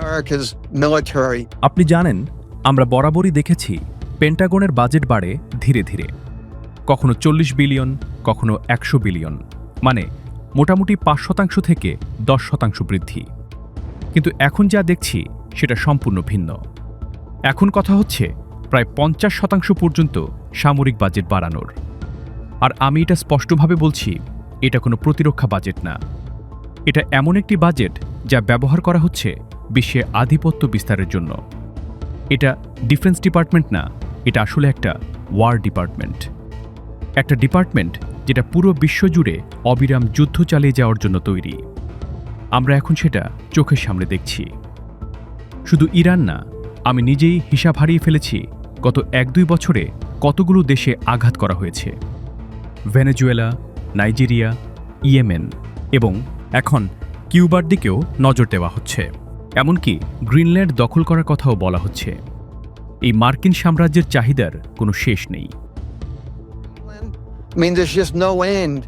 America's military. আপনি জানেন, আমরা বরাবরই দেখেছি পেন্টাগনের বাজেট বাড়ে ধীরে ধীরে, কখনো 40 বিলিয়ন, কখনো 100 বিলিয়ন, মানে মোটামুটি 5% থেকে 10% বৃদ্ধি। কিন্তু এখন যা দেখছি সেটা সম্পূর্ণ ভিন্ন। এখন কথা হচ্ছে প্রায় 50% পর্যন্ত সামরিক বাজেট বাড়ানোর। আর আমি এটা স্পষ্টভাবে বলছি, এটা কোনো প্রতিরক্ষা বাজেট না। এটা এমন একটি বাজেট যা ব্যবহার করা হচ্ছে বিশ্বে আধিপত্য বিস্তারের জন্য। এটা ডিফেন্স ডিপার্টমেন্ট না, এটা আসলে একটা ওয়ার ডিপার্টমেন্ট। একটা ডিপার্টমেন্ট যেটা পুরো বিশ্ব জুড়ে অবিরাম যুদ্ধ চালিয়ে যাওয়ার জন্য তৈরি। আমরা এখন সেটা চোখের সামনে দেখছি। শুধু ইরান না, আমি নিজেই হিসাব হারিয়ে ফেলেছি গত 1-2 বছরে কতগুলো দেশে আঘাত করা হয়েছে। ভেনেজুয়েলা, নাইজেরিয়া, ইয়েমেন এবং এখন কিউবার দিকেও নজর দেওয়া হচ্ছে। এমনকি গ্রিনল্যান্ড দখল করার কথাও বলা হচ্ছে। এই মার্কিন সাম্রাজ্যের চাহিদার কোনো শেষ নেই। I mean, there's just no end